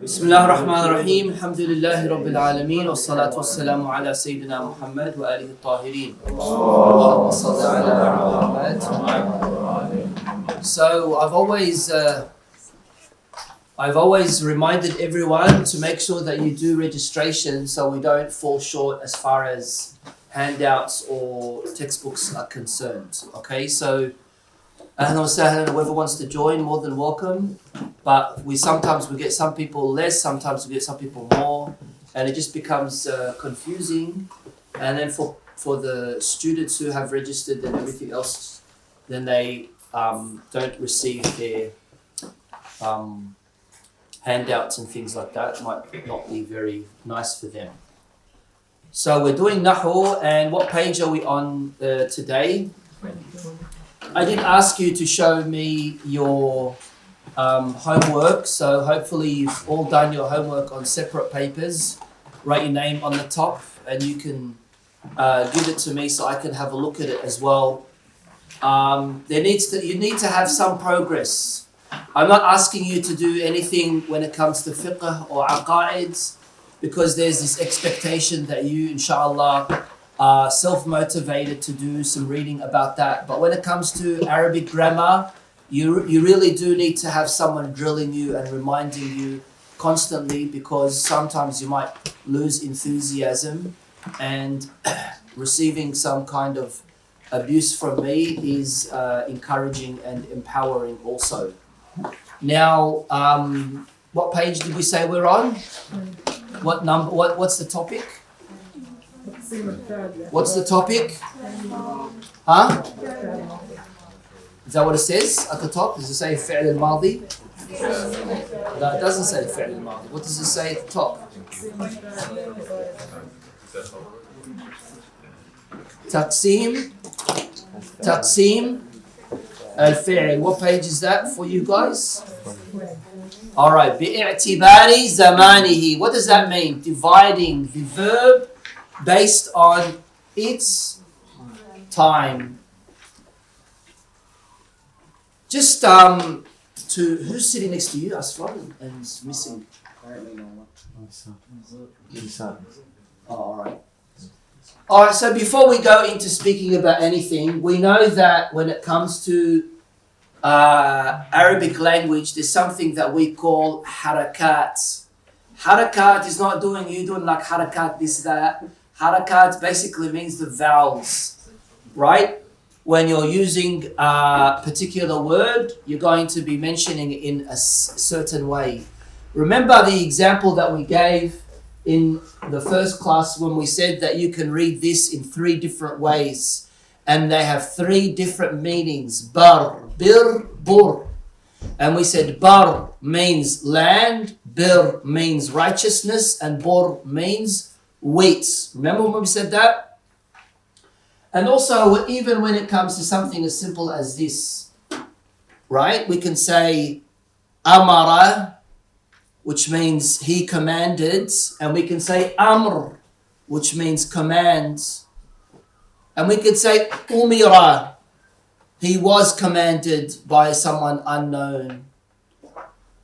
بسم الله الرحمن الرحيم الحمد لله رب العالمين والصلاة والسلام على سيدنا محمد وآله الطاهرين اللهم صل على محمد. So I've always reminded everyone to make sure that you do registration so we don't fall short as far as handouts or textbooks are concerned. Okay, so ahlan wa sahlan, whoever wants to join, more than welcome. But sometimes we get some people less, sometimes we get some people more, and it just becomes confusing. And then for the students who have registered and everything else, then they don't receive their handouts and things like that. It might not be very nice for them. So we're doing Nahu, and what page are we on today? I did ask you to show me your homework, so hopefully you've all done your homework on separate papers. Write your name on the top and you can give it to me so I can have a look at it as well. You need to have some progress. I'm not asking you to do anything when it comes to fiqh or aqaids, because there's this expectation that you, inshallah, are self-motivated to do some reading about that. But when it comes to Arabic grammar, you really do need to have someone drilling you and reminding you constantly, because sometimes you might lose enthusiasm, and receiving some kind of abuse from me is encouraging and empowering also. Now, what page did we say we're on? What number? What's the topic? What's the topic? Huh? Is that what it says at the top? Does it say فعل الماضي? No, it doesn't say فعل الماضي. What does it say at the top? تقسيم الفعل. What page is that for you guys? Alright, باعتبار زمانه. What does that mean? Dividing the verb based on its time. Just who's sitting next to you? Aslan and is missing. Oh, alright. Alright, so before we go into speaking about anything, we know that when it comes to Arabic language, there's something that we call harakat. Harakat is not you doing like harakat, this, that. Harakat basically means the vowels, right? When you're using a particular word, you're going to be mentioning it in a certain way. Remember the example that we gave in the first class when we said that you can read this in 3 different ways, and they have 3 different meanings. Bar, bir, bur. And we said bar means land, bir means righteousness, and bur means wheat. Remember when we said that? And also, even when it comes to something as simple as this, right? We can say amara, which means he commanded, and we can say amr, which means command. And we could say umira, he was commanded by someone unknown.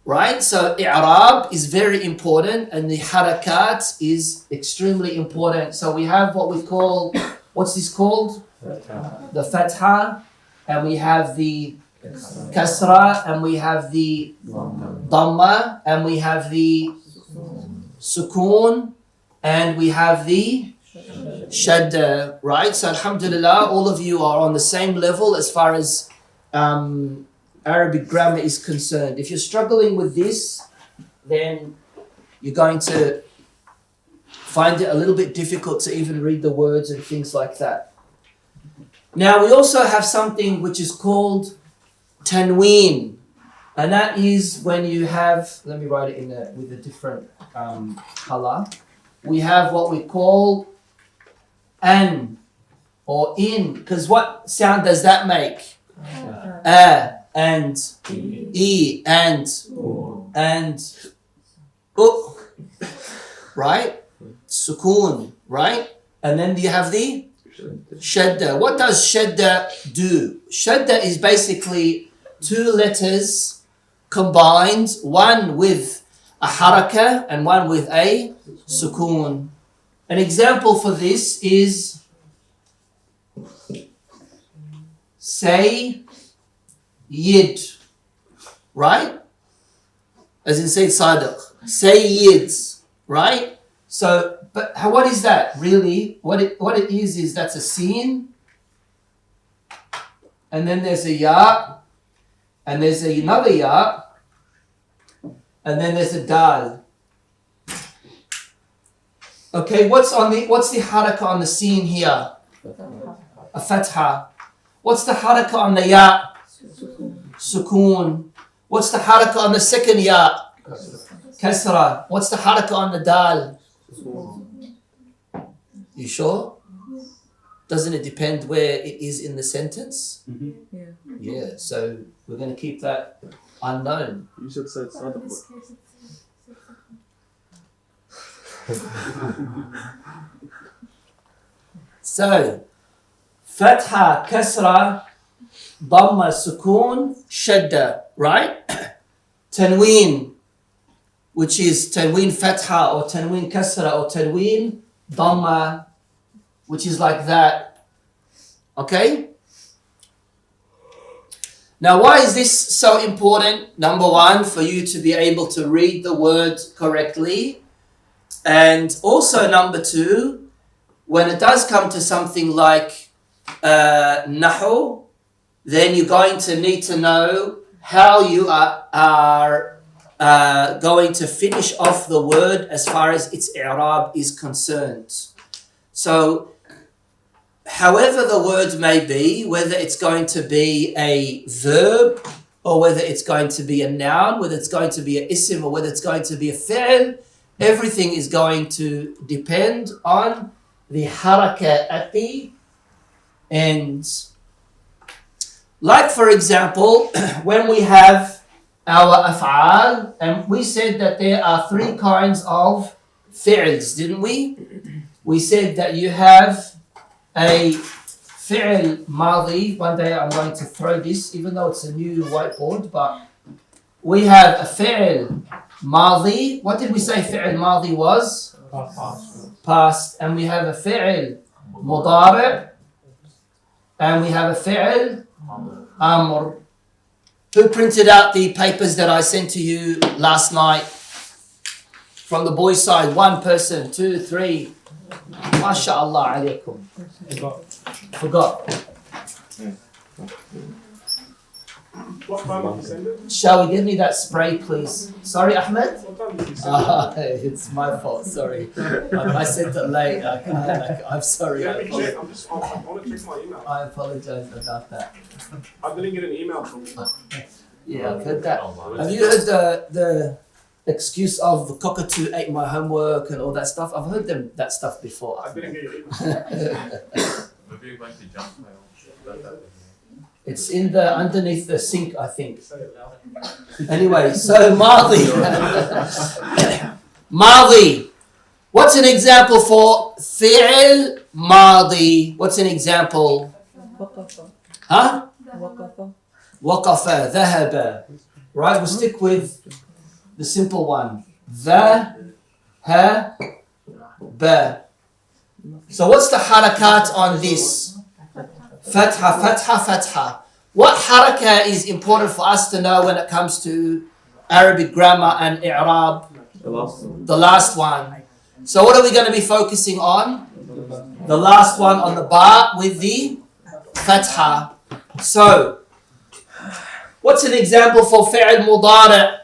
Right? So i'rab is very important, and the harakat is extremely important. So we have what we call, what's this called? The fatha, and we have the kasra, and we have the dhamma, and we have the sukoon, and we have the shadda, right? So alhamdulillah, all of you are on the same level as far as Arabic grammar is concerned. If you're struggling with this, then you're going to find it a little bit difficult to even read the words and things like that. Now, we also have something which is called tanween, and that is when you have, let me write it with a different color. We have what we call an or in, because what sound does that make? And e and right? Sukoon, right? And then you have the shadda. What does shadda do? Shadda is basically 2 letters combined, one with a haraka and one with a sukoon. An example for this is Sayyid, right? As in Sayyid Sadiq. Sayyids, right? So, but what is that really? What it is that's a sin, and then there's a ya, and there's another ya, and then there's a dal. Okay, what's the haraka on the sin here? A fatha. What's the haraka on the ya? Sukoon. What's the haraka on the second ya? Kasra. What's the haraka on the dal? You sure? Doesn't it depend where it is in the sentence? Mm-hmm. Yeah, so we're going to keep that unknown. You should say Sadiq. So, Fatha, Kasra, Dhamma, Sukoon, Shadda, right? Tanween, which is Tanween Fatha or Tanween Kasra or Tanween Dhamma, which is like that. Okay? Now, why is this so important? Number one, for you to be able to read the word correctly. And also, number two, when it does come to something like Nahu, then you're going to need to know how you are going to finish off the word as far as its i'rab is concerned. So, however the word may be, whether it's going to be a verb or whether it's going to be a noun, whether it's going to be an ism or whether it's going to be a fi'l, everything is going to depend on the haraka at the end. Like, for example, when we have our af'al, and we said that there are three kinds of fi'ls, didn't we? We said that you have a fi'l madi. One day I'm going to throw this, even though it's a new whiteboard, but we have a fi'l madi. What did we say fi'l madi was? Past. And we have a fi'l mudari', and we have a fi'l amr. Who printed out the papers that I sent to you last night? From the boys' side, one person, 2, 3. MashaAllah alaykum. Forgot. What time did you send it? Shall we give me that spray, please? Sorry, Ahmed? What time did you send it? It's my fault, sorry. I sent it late. I'm sorry. Let me check. I want to check my email. I apologize about that. I didn't get an email from you. Yeah, I've heard that. Have you heard the excuse of the cockatoo ate my homework and all that stuff? I've heard that stuff before. I didn't get your email. Maybe you're going to jump mail. It's in the underneath the sink, I think. Anyway, so Madi. Madi. What's an example for fi'l Madi? What's an example? Huh? Waqafa, dhahaba. Right, we'll stick with the simple one. Dha, ha, ba. So what's the harakat on this? Fatha, fatha, fatha. What haraka is important for us to know when it comes to Arabic grammar and i'rab? The last one. So what are we going to be focusing on? The last one on the ba with the fatha. So, what's an example for fi'l mudari'?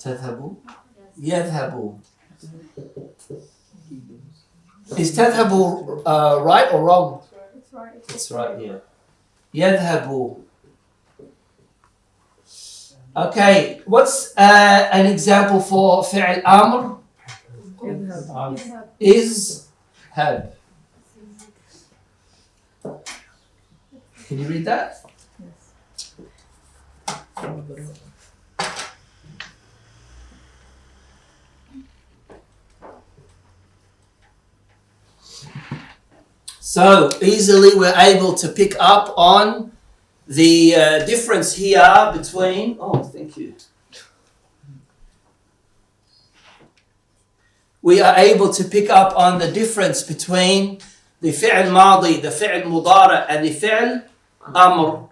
Tadhabu? Yadhabu. Is tadhabu right or wrong? It's right. It's right here. Yadhabu. Okay, what's an example for fi'l amr? Is hab. Can you read that? So easily we're able to pick up on the difference here between, oh, thank you. we are able to pick up on the difference between the fi'l madi, the fi'l mudara, and the fi'l amr.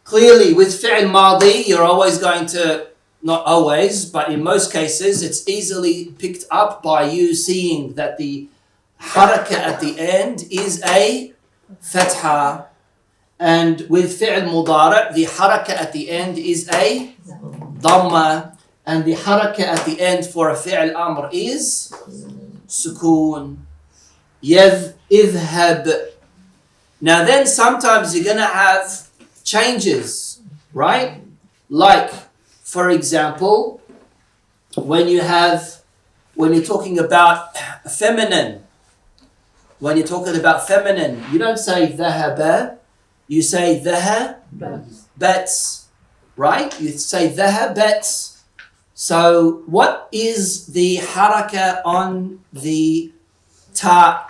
Clearly, with fi'l madi, you're always going to, not always, but in most cases, it's easily picked up by you seeing that the harakah at the end is a fatha. And with fi'l mudara, the harakah at the end is a dhamma. And the harakah at the end for a fi'l amr is sukoon. Idhab. Now then, sometimes you're going to have changes, right? Like, for example, when you're talking about feminine, you don't say dhahaba, you say dhahabat, right? You say dhahabat. So what is the harakah on the ta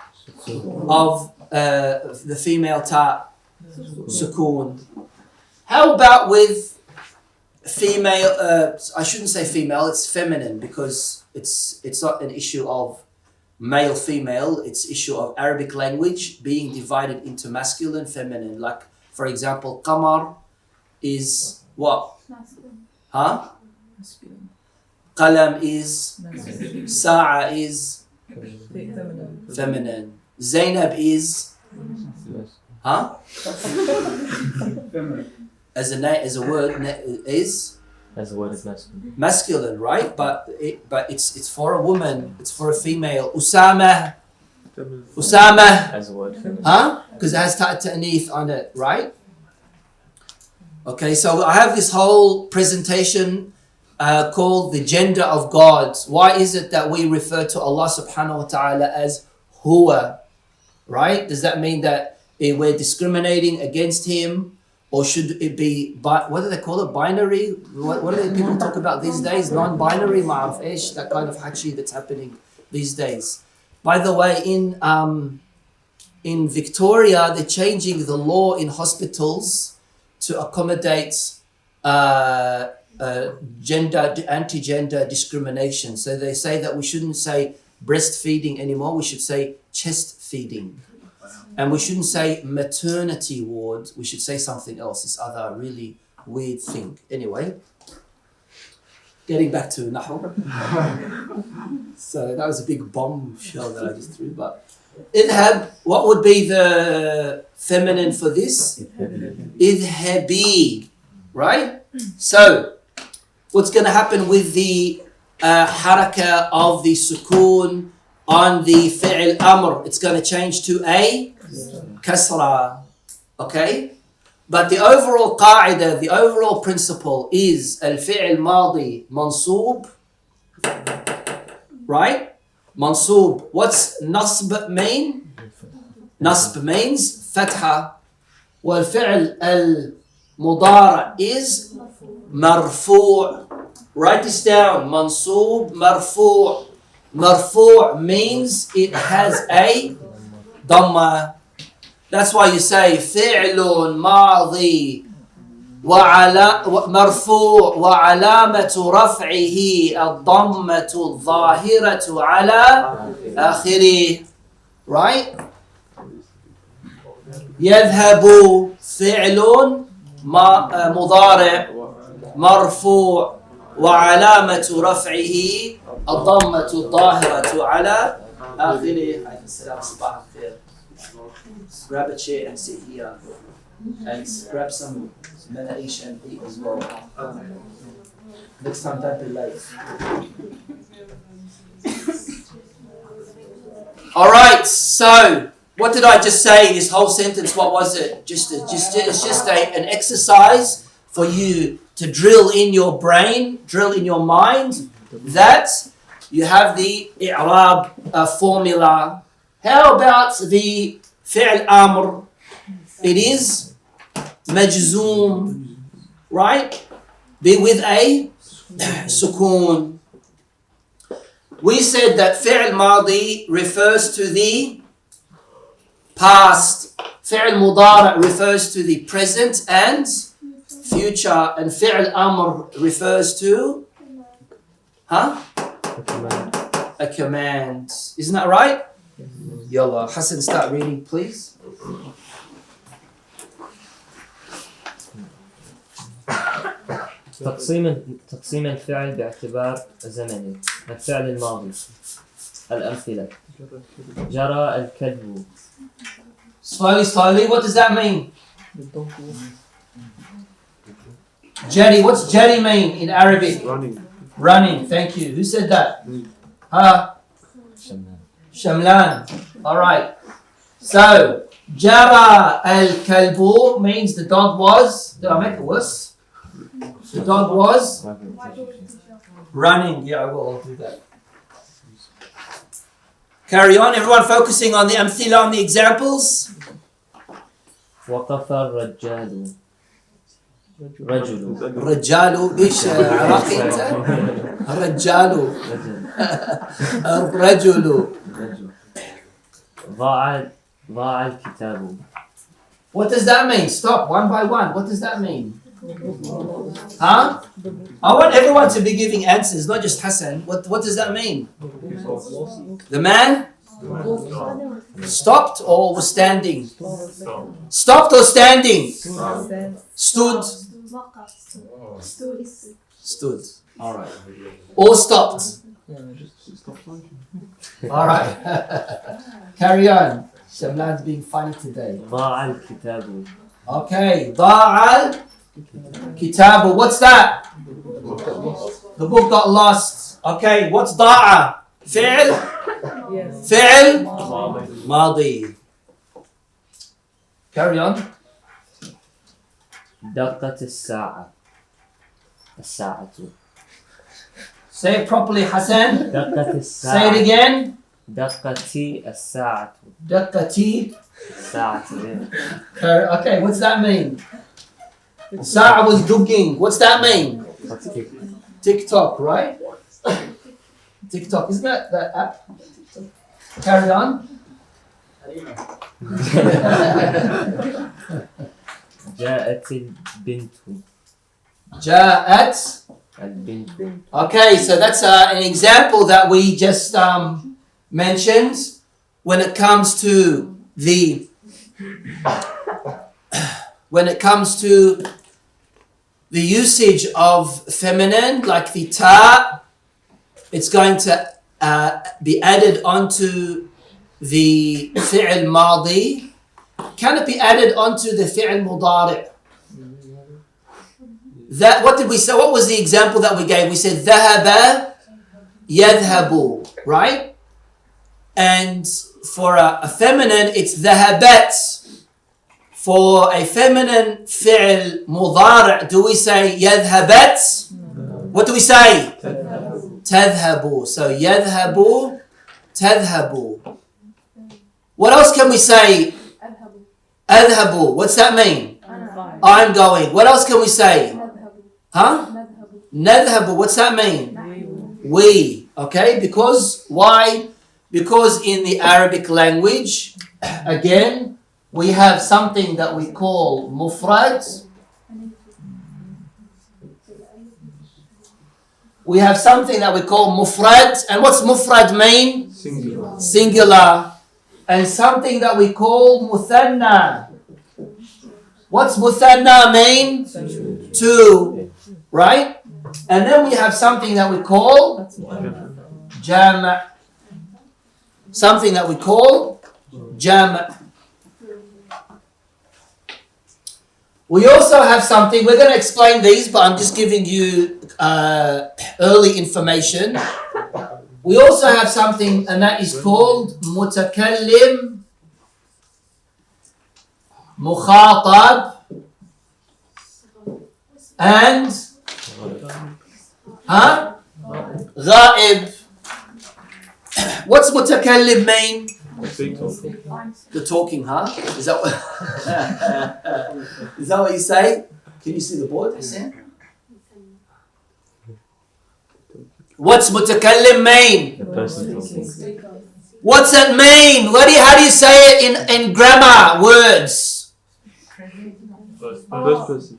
of the female ta? Sukoon. How about with female, I shouldn't say female, it's feminine, because it's not an issue of male, female, it's issue of Arabic language being divided into masculine, feminine. Like, for example, qamar is what? Masculine. Huh? Masculine. Qalam is, sa'a is feminine. Zainab is, huh? As a word is masculine, right? But it's for a woman, it's for a female. Usama As a word. huh? Because it has ta'nith on it, right? Okay, so I have this whole presentation called the gender of God. Why is it that we refer to Allah subhanahu wa ta'ala as huwa, right? Does that mean that we're discriminating against him? Or should it be, what do they call it, binary? What do people talk about these days? Non-binary, ma'af ish, that kind of hachi that's happening these days. By the way, in Victoria, they're changing the law in hospitals to accommodate anti-gender discrimination. So they say that we shouldn't say breastfeeding anymore, we should say chest feeding. And we shouldn't say maternity ward, we should say something else, this other really weird thing. Anyway, getting back to Nahu. So that was a big bombshell that I just threw, but idhab, what would be the feminine for this? Idhabi, right? So, what's going to happen with the harakah of the sukoon on the fi'l amr? It's going to change to a kasra, okay? But the overall qaida, the overall principle is al-fi'l madi mansoob, right? Mansoob. What's nasb mean? Nasb means fatha. Wal-fi'l al-mudara is marfu'. Write this down. Mansoob, marfu'. Marfu' means it has a dhamma. That's why you say fi'lun madi مرفوع وعلامة رفعه الضمة الظاهرة على آخره. Right? يذهب فعل مضارع مرفوع وعلامة رفعه الضمة الظاهرة على آخره. السلام صباح الخير. Grab a chair and sit here and grab some manaish and eat as well. Next time don't be late. Alright, so what did I just say? This whole sentence, what was it? It's just an exercise for you to drill in your brain, drill in your mind that you have the i'rab formula. How about the fi'l amr? It is majzoom, right? Be with a sukoon. We said that fi'l madi refers to the past, fi'l mudara refers to the present and future, and fi'l amr refers to a command. Isn't that right? Yalla, Hassan, start reading, please. تقسيم الفعل باعتبار زمني. الفعل الماضي. الأمثلة: جرى الكلب. Slowly. What does that mean? Jari. What's jari mean in Arabic? Running. Thank you. Who said that? Shamlan. All right. So, jara al-kalbu means the dog was. Did I make it worse? The dog was running. Yeah, I will. I'll do that. Carry on. Everyone focusing on the amthila, on the examples. وقف الرجال. رجل. الرجال ايش عراقي انت؟ الرجال. الرجل. ضاع الكتاب. What does that mean? Stop, one by one. What does that mean? Huh? I want everyone to be giving answers, not just Hassan. What does that mean? The man stopped or was standing? Stopped or standing? Stood. Stood. All right. Or stopped. All right. Carry on. Shamlan's being funny today. ضاع الكتاب. Okay. ضاع الكتاب. What's that? The book got lost. Okay. What's ضاع? فعل? فعل ماضي. Carry on. دقت الساعة. الساعة. Say it properly, Hassan. دقت Say الساعة. it again. دقتي الساعة. دقتي. الساعة. Okay, what's that mean? Sa'a was jogging. What's that mean? TikTok, right? TikTok, isn't that app? Carry on. جاءت البنت. جاءت. البنت. Okay, so that's an example that we just mentioned when it comes to the usage of feminine, like the ta, it's going to be added onto the fi'l madi. Can it be added onto the fi'l mudari'? That, what did we say? What was the example that we gave? We said ذهب يذهب, right? And for a feminine, it's ذهبت. For a feminine fi'l mudari', do we say يذهبت? What do we say? تذهب. So يذهب تذهب. What else can we say? أذهب. What's that mean? I'm going. What else can we say? Huh? نذهب. What's that mean? We. Okay, because why? Because in the Arabic language, again, we have something that we call mufrad. We have something that we call mufrad. And what's mufrad mean? Singular. Singular. And something that we call muthanna. What's muthanna mean? Two. Right? And then we have something that we call jam'. Something that we call jam'. We also have something, we're going to explain these, but I'm just giving you early information. We also have something, and that is called mutakallim, mukhatab, and ghaib. What's mutakallim mean? The talking, huh? Is that what you say? Can you see the board, Hassan? What's mutakallim mean? The person talking. What's that mean? How do you say it in grammar words? First person.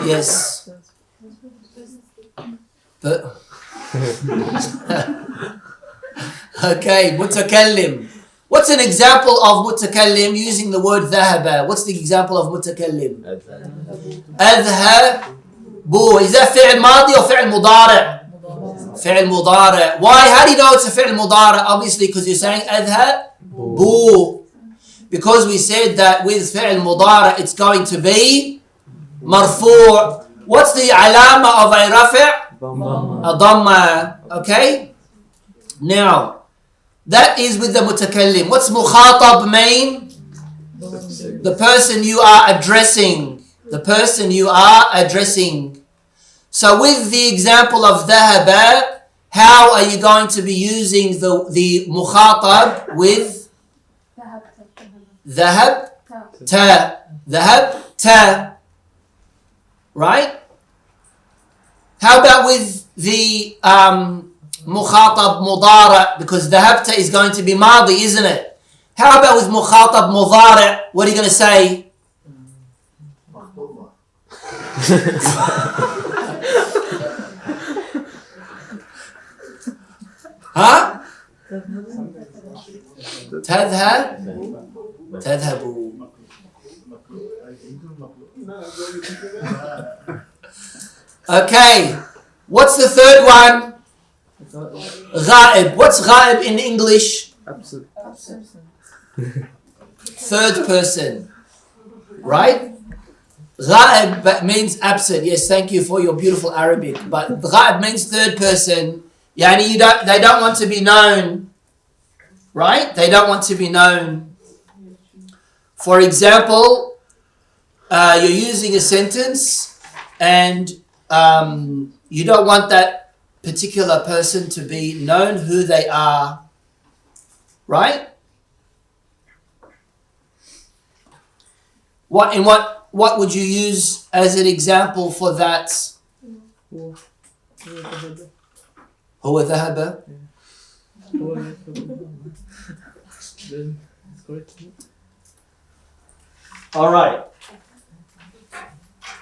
Yes. But Okay, mutakallim. What's an example of mutakallim using the word ذهب? What's the example of mutakallim? أذهب. Is that فعل ماضي or فعل مضارع? فعل مضارع. Why? How do you know it's a فعل مضارع? Obviously because you're saying أذهب. Because we said that with فعل مضارع it's going to be مرفوع. What's the علامة of a رفع? A ضمة. Okay? Now, that is with the mutakallim. What's mukhatab mean? The person you are addressing. The person you are addressing. So with the example of dhahaba, how are you going to be using the mukhatab with dhahab ta? Dhahab ta. Right? How about with the mukhatab mudara, because dhahabta is going to be madi, isn't it? How about with mukhatab mudara? What are you going to say? Huh? تذهب. Okay. What's the third one? Ghaib. What's ghaib in English? Absent. Third person. Right? Ghaib means absent. Yes, thank you for your beautiful Arabic. But ghaib means third person. Yani they don't want to be known. Right? They don't want to be known. For example, you're using a sentence and you don't want that particular person to be known who they are. Right? What would you use as an example for that? هو ذهب. All right.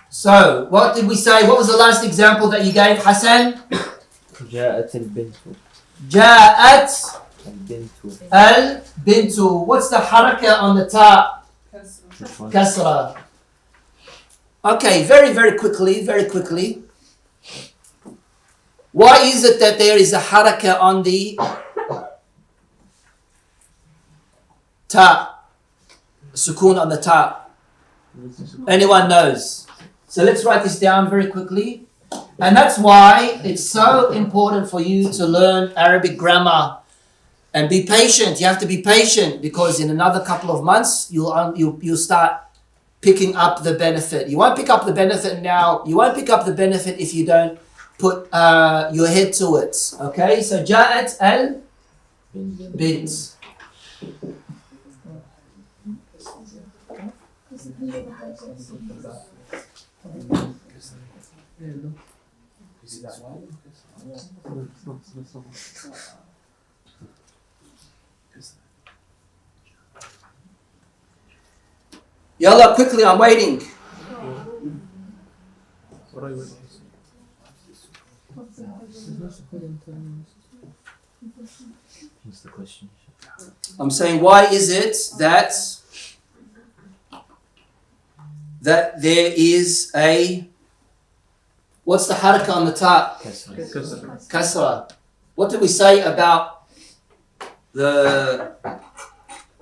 So, what did we say? What was the last example that you gave, Hassan? جاءت البنت. جاءت البنت. البنت. What's the haraka on the top? Kasra. Okay, very quickly. Why is it that there is a haraka on the ta? Sukoon on the ta? Anyone knows? So let's write this down very quickly. And that's why it's so important for you to learn Arabic grammar and be patient. You have to be patient because in another couple of months you'll start picking up the benefit. You won't pick up the benefit now. You won't pick up the benefit if you don't put your head to it. Okay? So جاءت البنت. Yalla, quickly, I'm waiting. What's the question? I'm saying, why is it that there is a, what's the haraka on the top? Kasra. What did we say about the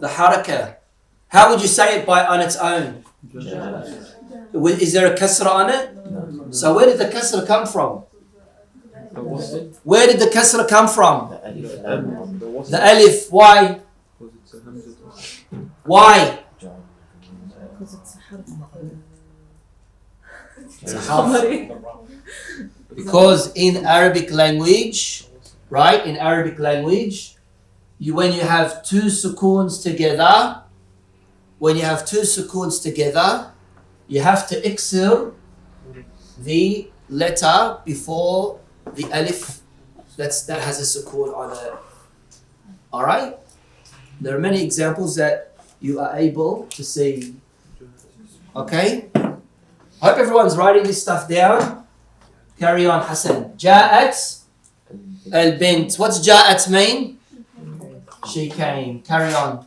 haraka? How would you say it on its own? Is there a kasra on it? No. So where did the kasra come from? Where did the kasra come from? The alif. Why? Why? Because in Arabic language, right? In Arabic language, when you have two sukoons together, you have to iksir the letter before the alif that has a sukoon on it. Alright? There are many examples that you are able to see. Okay? I hope everyone's writing this stuff down. Carry on, Hassan. Ja'at al-bint. What's ja'at mean? She came. Carry on.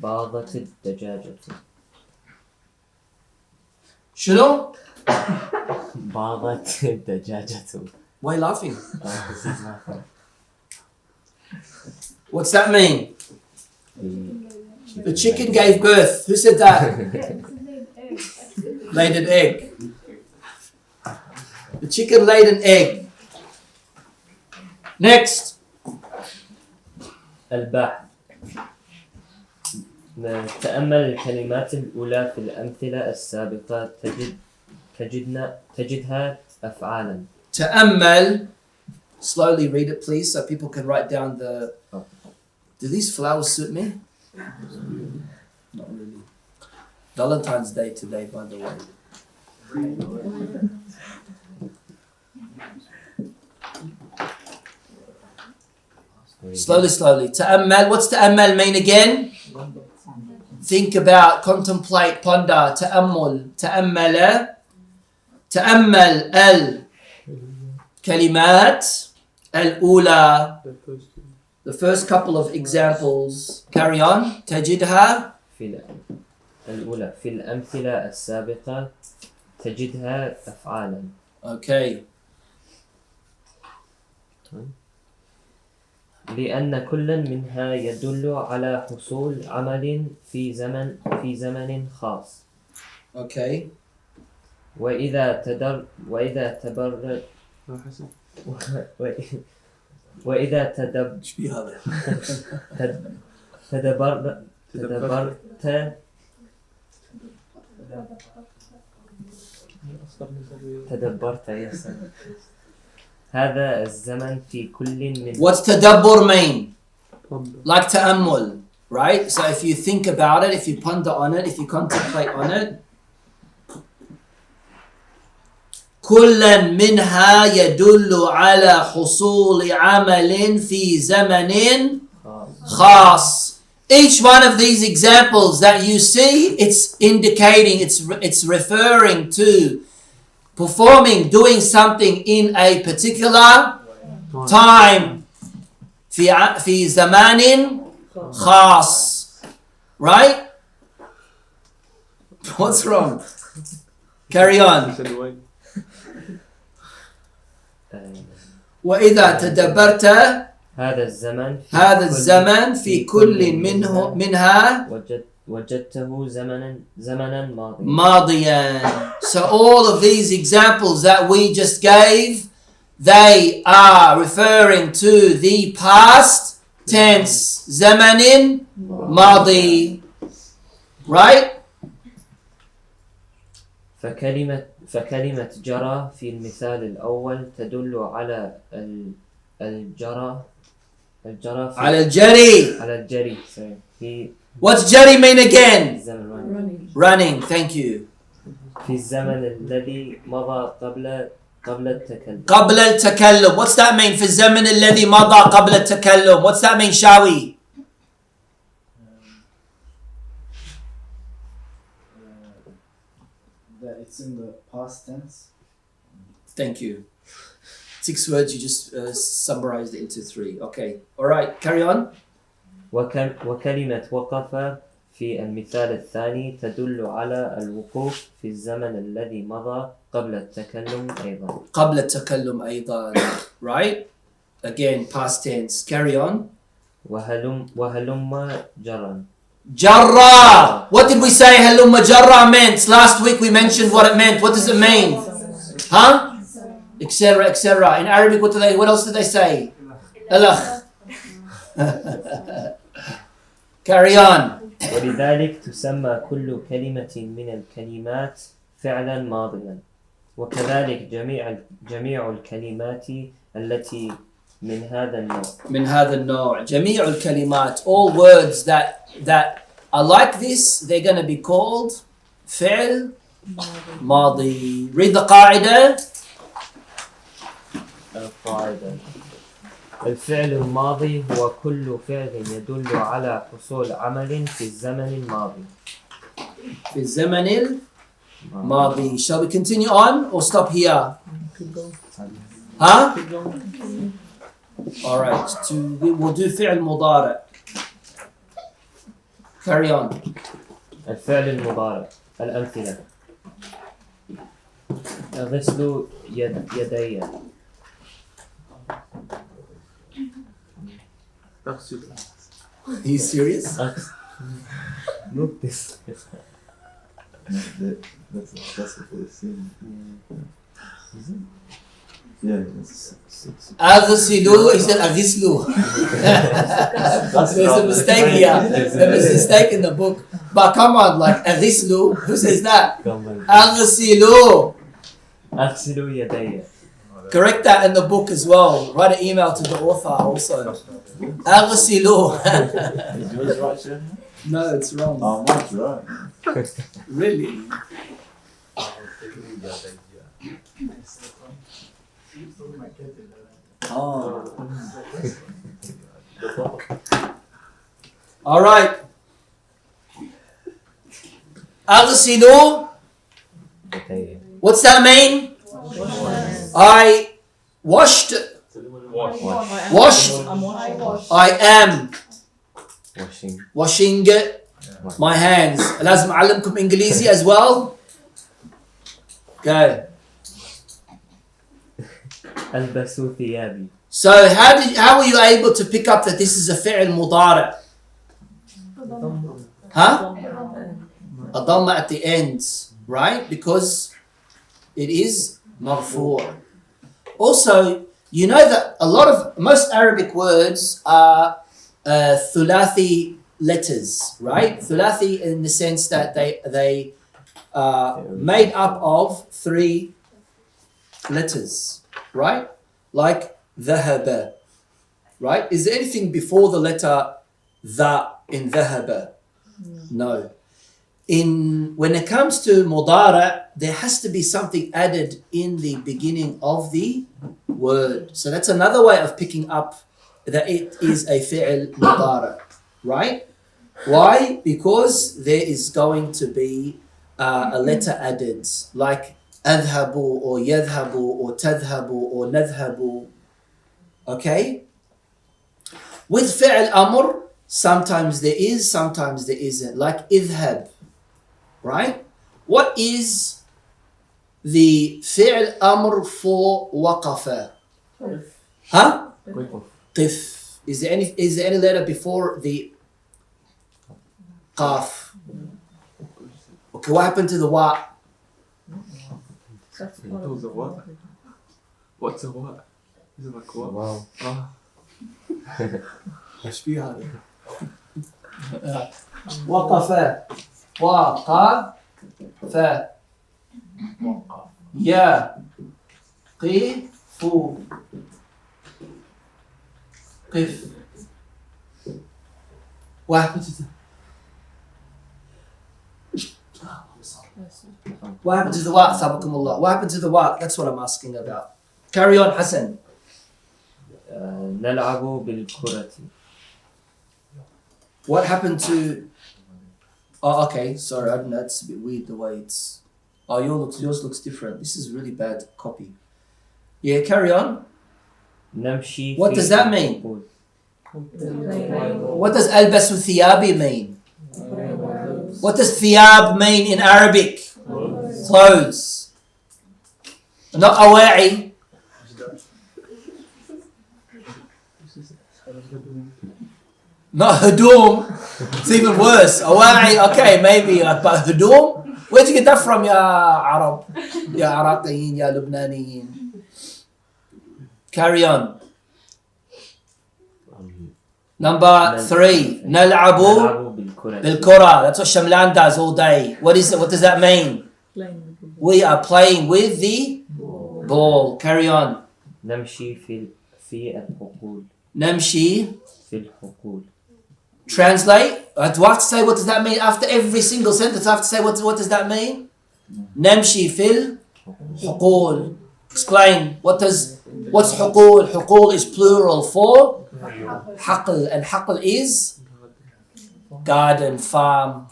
باضت الدجاجة. شنو? باضت الدجاجة. Why are you laughing? This is nothing. What's that mean? The chicken gave birth. Who said that? Laid an egg. The chicken laid an egg. Next. البحث. تأمل الكلمات الأولى في الأمثلة السابقة تجدها أفعالا. تأمل. Slowly read it, please, so people can write down the. Do these flowers suit me? Not really. Valentine's Day today, by the way. Slowly. Ta'ammal. What's ta'ammal mean again? Think about, contemplate, ponder. Ta'ammul. Ta'ammala. Ta'ammal al-kalimat al-ula. The first couple of examples. Carry on. تجدها. الأولى في الأمثلة السابقة تجدها أفعالا. Okay. لأن كل منها يدل على حصول عمل في زمن خاص. Okay. وإذا تدبرت هذا الزمن في كل من. What's tadabbur mean? Like ta'ammul, right? So if you think about it, if you ponder on it, if you contemplate on it. كل منها يدل على حصول عمل في زمن خاص. Each one of these examples that you see, it's indicating, it's referring to performing, doing something in a particular time. في زمان خاص. Right? What's wrong? Carry on. وإذا تدبرت هذا الزمن في كل منها وجدته زمنا ماضيا. So all of these examples that we just gave, they are referring to the past tense. زمن ماضي. Right? فكلمة جرى في المثال الأول تدل على على الجري. What's jari mean again? Running. Thank you. في الزمن الذي مضى قبل التكلم. قبل التكلم. What's that mean? في الزمن الذي مضى قبل التكلم. What's that mean, Shawi? That it's in the past tense. Thank you. 6 words, you just summarized it into 3. Okay. All right. Carry on. وكلمة وقف في المثال الثاني تدل على الوقوف في الزمن الذي مضى قبل التكلم أيضا. قبل التكلم أيضا. Right? Again, past tense. Carry on. وهلم جرا. Jarra. What did we say halumma jarra meant? Last week we mentioned what it meant. What does it mean? Huh? Etc. etc. In Arabic, what else did they say? Alakh. Carry on. ولذلك تسمى كل كلمة من الكلمات فعلا ماضيا. وكذلك جميع الكلمات التي من هذا النوع. جميع الكلمات, all words that are like this, they're going to be called فعل ماضي. Read the قاعدة. القاعدة. الفعل الماضي هو كل فعل يدل على حصول عمل في الزمن الماضي. في الزمن الماضي. Shall we continue on or stop here? Huh? Alright, we'll do فعل مضارع. Carry on. الفعل المضارع. الأمثلة: أغسل يدي. أغسل. Are you serious? Not this. That's for the scene. Yeah, أغسلوا, he said أغسلوا. There's a mistake here. There's a mistake in the book. But come on, like أغسلوا, who says that? أغسلوا. أغسل يدي. Correct that in the book as well. Write an email to the author also. أغسلوا. is yours right, sir? No, it's wrong. Oh, mine's right. Really? Oh. All right. أغسلوا. يدي. What's that mean? I washed. Washed. I am washing my hands. لازم أعلمكم إنجليزي as well. Go. ألبس ثيابي. So how were you able to pick up that this is a فعل مضارع? Huh? A dhamma at the end, right? Because it is مرفوع. Also, you know that most Arabic words are thulathi letters, right? Thulathi in the sense that they are made up of 3 letters, right? Like ذهب, right? Is there anything before the letter the in ذهب? No. When it comes to mudara, there has to be something added in the beginning of the word. So that's another way of picking up that it is a fi'l mudara, right? Why? Because there is going to be a letter added, like أذهب or يذهب or تذهب or نذهب. Okay? With fi'l amr, sometimes there is, sometimes there isn't. Like اذهب, right? What is the fi'l amr for waqafa? Huh? قف. Is there any letter before the qaf? Okay, what happened to the wa? What's a what? What's a what? Is it like what? Wow. Ah. وقف وقف يا قف قف. What happened to the What happened to the wa? Sabakumullah. What happened to the wa? That's what I'm asking about. Carry on, Hassan. نلعب بالكرة. What happened to? Oh, okay. Sorry, I don't know. It's a bit weird the way it's. Oh, yours looks different. This is really bad copy. Yeah, carry on. نمشي. What does that mean? What does albasu thiyabi mean? What does thiyab mean in Arabic? Clothes. Not awa'i. Not hudum. It's even worse. Awa'i, okay, maybe. But hudum? Where'd you get that from, ya Arab? Ya Araqiyin, ya Lubnaniyin. Carry on. Number 3. Nal'abu bilkura. That's what Shamlan does all day. What is it? What does that mean? We are playing with the ball. Carry on. نمشي في الحقول. Namshi. في الحقول. Translate. Do I have to say what does that mean after every single sentence? I have to say what does that mean? Namshi fil huqul. Explain. What's huqul? Huqul is plural for haql, and haql is garden, farm.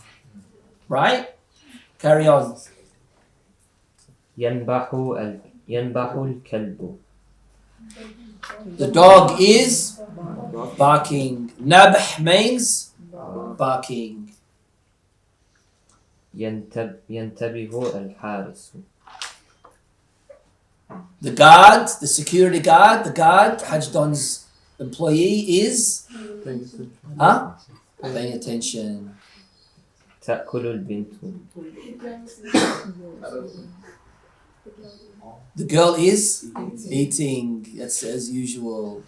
Right? Carry on. ينبح الكلب. The dog is barking. Nabh means barking. ينتبه الحارس. The guard, the security guard, the guard, Hajj Don's employee is paying attention. تأكل البنت. The girl is eating. That's as usual.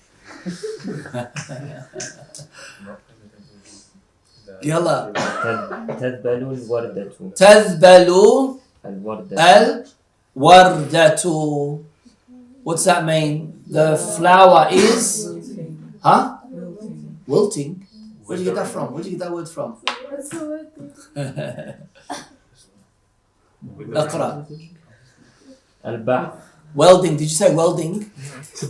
يلا. تذبل الوردة. تذبل الوردة. الوردة. What's that mean? The flower is wilting. Where did you get that from? Where did you get that word from? اقرأ. البحث. Welding. Did you say welding?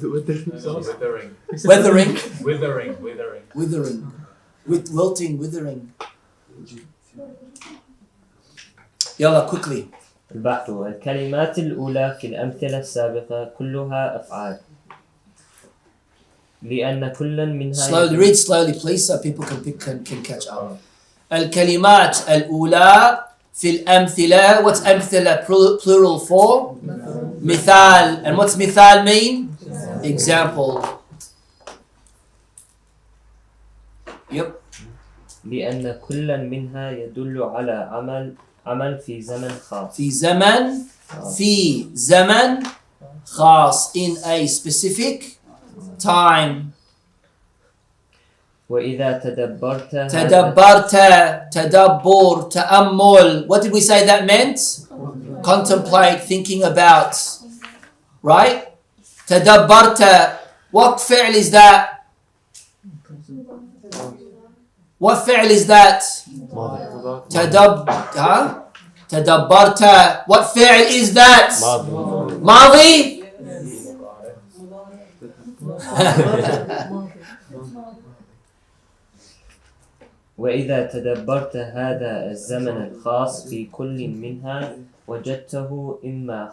Withering. Weathering. Withering. Withering. With wilting, withering. يلا quickly. البحث. الكلمات الأولى في الأمثلة السابقة كلها أفعال. لأن كل منها Slowly, read slowly please so people can catch up. الكلمات الأولى في الأمثلة. What's أمثلة plural for? مثال. And what's مثال mean? Example. Yep. لأن كل منها يدل على عمل في زمن خاص. في زمن خاص. In a specific time. وإذا تدبرت تدبر تأمل. What did we say that meant? Contemplate, thinking about. Right? تدبرت. What فعل is that? What فعل is that? تدبرت. What فعل is that? ماضي. وإذا تدبرت هذا الزمن الخاص في كل منها وجدته إما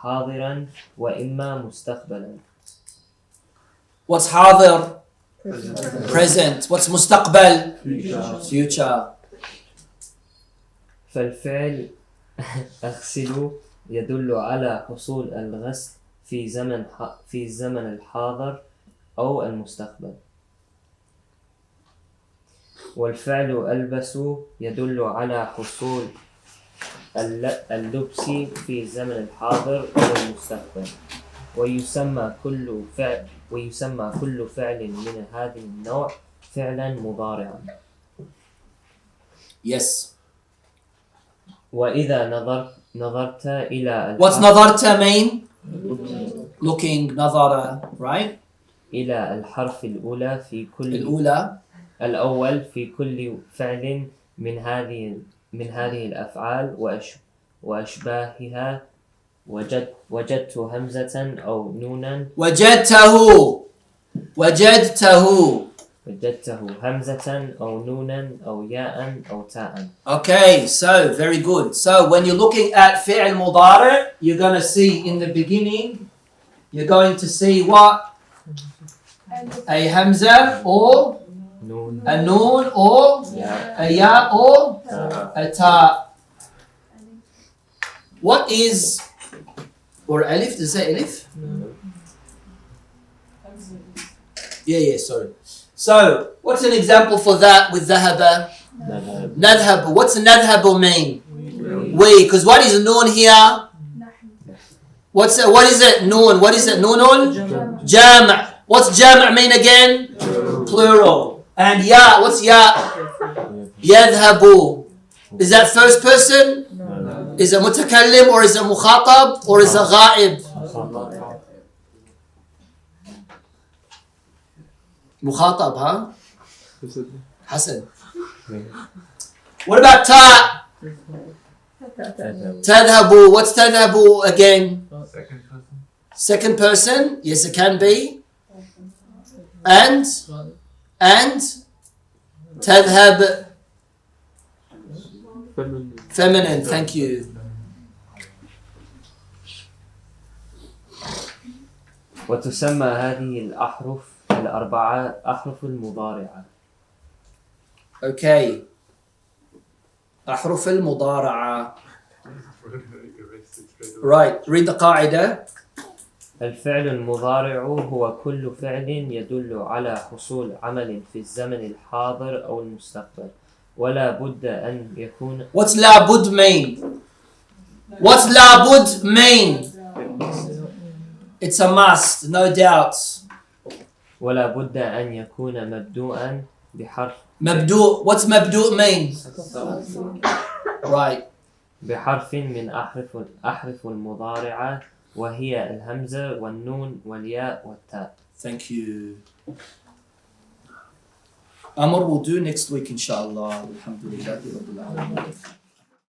حاضرا وإما مستقبلا. What's حاضر? Present. What's مستقبل? Future. فالفعل أغسل يدل على حصول الغسل في الزمن الحاضر أو المستقبل. والفعل ألبس يدل على حصول اللبس في الزمن الحاضر أو المستقبل. ويسمى كل فعل من هذا النوع فعلا مضارعا. Yes. وإذا نظرت إلى What's نظرت mean? Looking. نظر. Right? إلى الحرف الأولى في كل الأولى في كل فعل من هذه الأفعال وأشباهها وجدت همزة أو نونا. وجدته همزة أو نونا أو ياء أو تاء. Okay, so very good. So when you're looking at فعل مضارع, you're going to see in the beginning, you're going to see what? A hamza or a noon or a ya or a ta. What is, or alif? Does it say alif? Yeah, sorry. So, what's an example for that with dhahaba? Nadhab. What's nadhab mean? We. Because what is noon here? What is it? Noon. What is it? Noonun? Jam'. What's jam' mean again? Plural. And ya. What's ya? Yadhabu. Is that first person? Is it mutakallim or is it mukhatab or is it ghaib? Mukhatab, huh? Hassan. What about ta? Tadhabu. What's tadhabu again? Second person. Yes, it can be. And tadhab. Feminine. Thank you. وتسمى هذه الأحرف الأربعة أحرف المضارعة. Okay. أحرف المضارعة. Right. Read the قاعدة. الفعل المضارع هو كل فعل يدل على حصول عمل في الزمن الحاضر أو المستقبل ولا بد أن يكون. What's لابد mean? What's لابد mean? It's a must, no doubts. ولا بد أن يكون مبدوءا بحرف. مبدوء. What's مبدوء mean? Right. بحرف من أحرف المضارعة وهي الهمزة والنون والياء والتاء. Thank you. Amr will do next week inshallah. Alhamdulillah.